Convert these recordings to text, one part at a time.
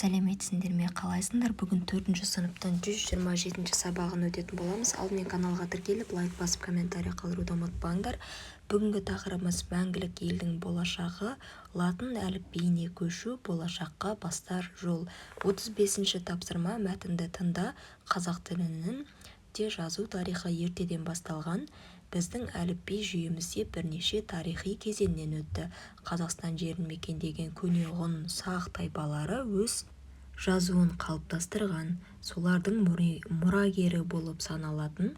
Сәлеметсіңдер ме, қалайсыңдар? Бүгін 4-ші сыныптың 127-ші сабағын өтетін боламыз. Алдымен каналға тіркеліп, лайк басып, комментарий қалдыруды ұмытпаңдар. Бүгінгі тақырыбымыз мәңгілік елдің болашағы, латын әліпбиіне көшу, болашаққа бастар жол. 35-ші тапсырма мәтінді тыңда. Қазақ тілінің де жазу тарихы ертеден басталған. Біздің әліпби жүйемізде бірнеше тарихи кезеңнен өтті. Қазақстан жерін мекендеген көне ғұн сақ тайпалары өз жазуын қалыптастырған. Солардың мұрагері болып саналатын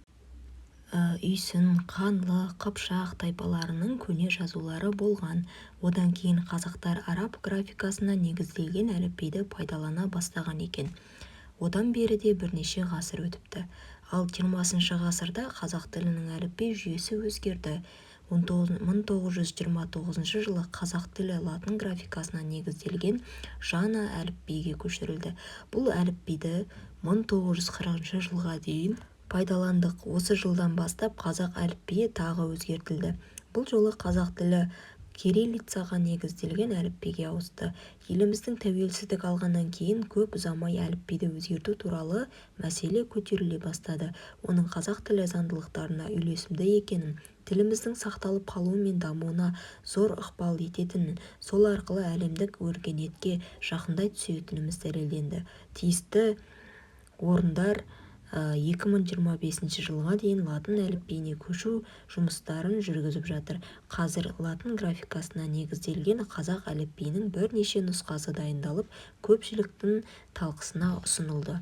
Үйсін, Қанлы, Қыпшақ тайпаларының көне жазулары болған. Одан кейін қазақтар араб графикасына негізделген әліпбиді пайдалана бастаған екен. Одан бері де бірнеше ғасыр өтіпті. Ал 20-шы ғасырда қазақ тілінің әліпби жүйесі өзгерді. 1929 жылы қазақ тілі латын графикасына негізделген жаңа әліпбиге көшірілді. Бұл әліпбиді 1940 жылға дейін пайдаландық. Осы жылдан бастап қазақ әліпбиі тағы өзгертілді. Бұл жолы қазақ тілі кириллицаға негізделген әліпбиге ауысты. Еліміздің тәуелсіздік алғаннан кейін көп ұзамай әліпбиді өзгерту туралы мәселе көтеріле бастады. Оның қазақ тілі заңдылықтарына үйлесімді екенін, тіліміздің сақталып қалуы мен дамуына зор ықпал ететінін, сол арқылы әлемдік өркениетке жақындай түсетініміз дәлелденді. Тиісті орындар 2025 жылға дейін латын әліпбиіне көшу жұмыстарын жүргізіп жатыр. Қазір латын графикасына негізделген қазақ әліпбиінің бірнеше нұсқасы дайындалып, көпшіліктің талқысына ұсынылды.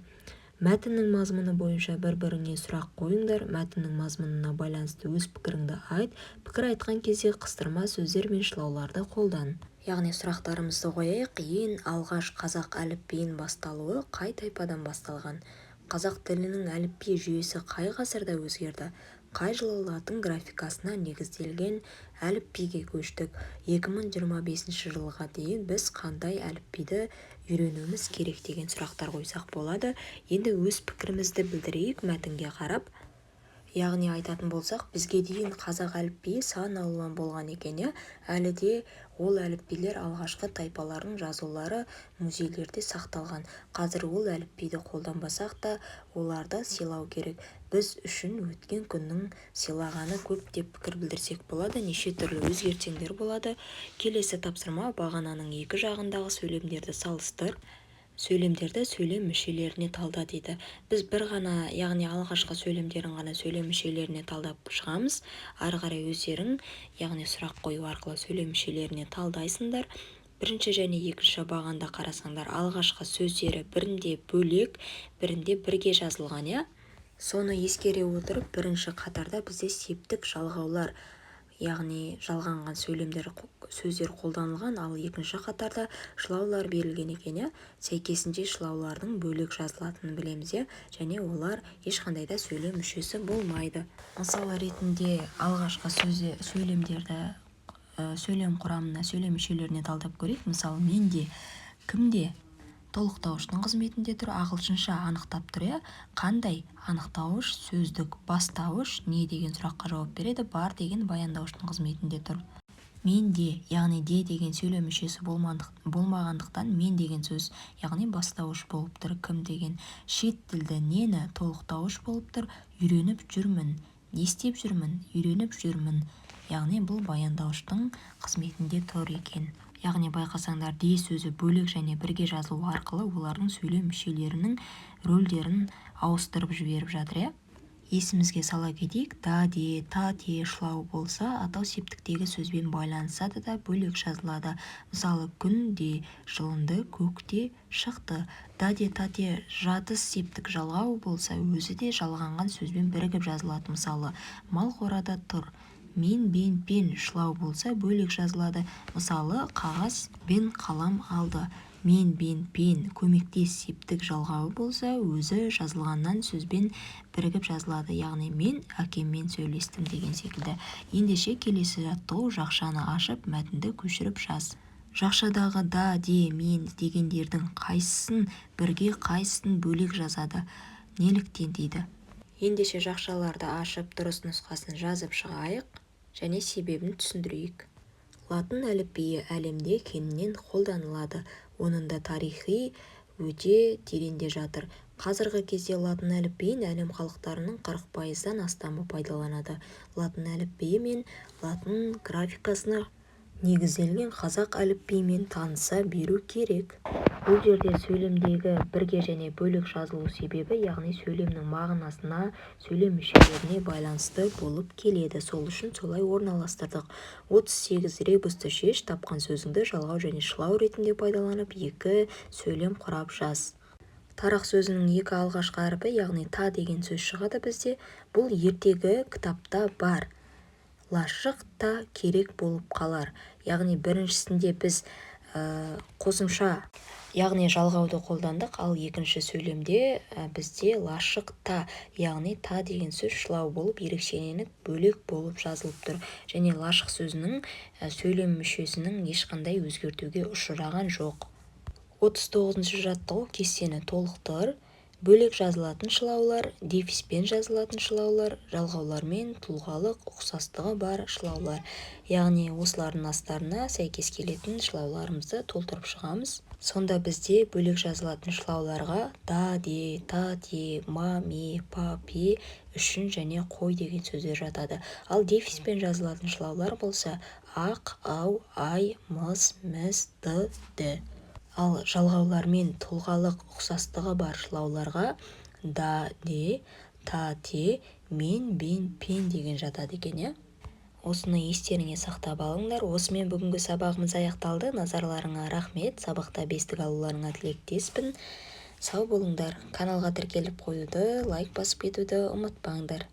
Мәтіннің мазмұны бойынша бір-біріңе сұрақ қойыңдар. Мәтіннің мазмұнына байланысты өз пікіріңді айт. Пікір айтқан кезде қыстырма сөздер мен шылауларды қолдан. Яғни сұрақтарымызды қояйық. Ең алғаш қазақ әліпбиінің басталуы қай тайпадан басталған? Қазақ тілінің әліпби жүйесі қай ғасырда өзгерді? Қай жылы латын графикасына негізделген әліпбиге көштік? 2025 жылға дейін біз қандай әліпбиді үйренуіміз керек деген сұрақтар қойсақ болады. Енді өз пікірімізді білдірейік мәтінге қарап. Яғни айтатын болсақ, бізге дейін қазақ әліпбиі сан алуан болған екен. Әлі де ол әліпбилер алғашқы тайпалардың жазулары музейлерде сақталған. Қазір ол әліпбиді қолданбасақ та оларды сыйлау керек. Біз үшін өткен күннің сыйлағаны көп деп пікір білдірсек болады. Неше түрлі өзгертсеңдер болады. Келесі тапсырма бағананың екі жағындағы сөйлемдерді салыстыр. Сөйлемдерді сөйлем мүшелеріне талда дейді. Біз бір ғана, яғни алғашқы сөйлемдерін ғана сөйлем мүшелеріне талдап шығамыз. Ары қарай өздерің, яғни сұрақ қою арқылы сөйлем мүшелеріне талдайсыңдар. Бірінші және екінші бағанда қарасаңдар, алғашқы сөздері бірінде бөлек, бірінде бірге жазылған. Соны ескере отырып, бірінші қатарда бізде септік жалғаулар, яғни жалғанған сөздер қолданылған, ал екінші қатарда шылаулар берілген екен. Сәйкесінше шылаулардың бөлек жазылатынын білеміз, және олар ешқандай да сөйлем мүшесі болмайды. Мысалы ретінде алғашқы сөйлемдерді сөйлем құрамына, сөйлем мүшелеріне талдап көрейік. Мысалы, менде, кімде толықтауыштың қызметінде тұр, ағылшынша анықтап тұр. Қандай? Анықтауыш, сөздік, бастауыш, не деген сұраққа жауап береді? Бар деген баяндауыштың қызметінде тұр. Менде, яғни де деген сөйлем мүшесі болмағандықтан мен деген сөз, яғни бастауыш болып тұр. Кім деген шет тілді нені толықтауыш болып тұр. Үйреніп жүрмін, не істеп жүрмін, үйреніп жүрмін, яғни бұл баяндауыштың қызметінде тұр екен. Яғни байқасаңдар, де сөзі бөлек және бірге жазылу арқылы олардың сөйлем мүшелерінің рөлдерін ауыстырып жіберіп жатыр. Есімізге сала кетейік, да, де, та, те шылау болса, атау септіктегі сөзбен байланысады да бөлек жазылады. Мысалы, күн де жылынды, көкте шықты. Да, де, та, те жатыс септік жалғау болса, өзі де жалғанған сөзбен бірігіп жазылады. Мысалы, мал қорада тұр. Мен, бен, пен шылау болса, бөлек жазылады. Мысалы, қағаз бен қалам алды. Мен, бен, пен көмектес септік жалғауы болса, өзі жазылғаннан сөзбен бірігіп жазылады. Яғни мен әкеммен сөйлестім деген секілді. Ендеше келесі жаттығу: жақшаны ашып, мәтінді көшіріп жаз. Жақшадағы да, де, мен дегендердің қайсысын бірге, қайсысын бөлек жазады? Неліктен дейді. Ендеше жақшаларды ашып, дұрыс нұсқасын жазып шығайық және себебін түсіндірейік. Латын әліпбиі әлемде кеңінен қолданылады. Оның да тарихи өте тереңде жатыр. Қазіргі кезде латын әліпбиін әлем халықтарының 40%-дан астамы пайдаланады. Латын әліпбиі мен латын графикасына негізделген қазақ әліпбиімен таныса беру керек. Бұл жерде сөйлемдегі бірге және бөлек жазылу себебі, яғни сөйлемнің мағынасына, сөйлем мүшелеріне байланысты болып келеді. Сол үшін солай орналастырдық. 38 ребусты шеш, тапқан сөзіңді жалғау және шылау ретінде пайдаланып, екі сөйлем құрап жаз. Тарақ сөзінің екі алғашқы әрпі, яғни та деген сөз шығады бізде. Бұл ертегі кітапта бар. Лашық та керек болып қалар. Яғни біріншісінде біз қосымша, яғни жалғауды қолдандық, ал екінші сөйлемде бізде лашық та, яғни та деген сөз шылау болып ерекшеленіп бөлек болып жазылып тұр. Және лашық сөзінің сөйлем мүшесінің ешқандай өзгертуге ұшыраған жоқ. 39-шы жаттығу: кестені толықтыр. Бөлек жазылатын шылаулар, дефиспен жазылатын шылаулар, жалғаулармен тұлғалық ұқсастығы бар шылаулар. Яғни осылардың астарына сәйкес келетін шылауларымызды толтырып шығамыз. Сонда бізде бөлек жазылатын шылауларға да, де, та, те, ма, ме, па, пе, үшін және қой деген сөздер жатады. Ал дефиспен жазылатын шылаулар болса ақ, ау, ай, мыс, міс, ды. Ал жалғаулармен тұлғалық ұқсастығы бар шылауларға да, де, та, те, мен, бен, пен деген жатады екен. Осыны естеріңе сақтап алыңдар. Осымен бүгінгі сабағымыз аяқталды. Назарларыңа рахмет. Сабақта бестік алуларыңа тілектеспін. Сау болыңдар. Каналға тіркеліп қоюды, лайк басып кетуді ұмытпаңдар.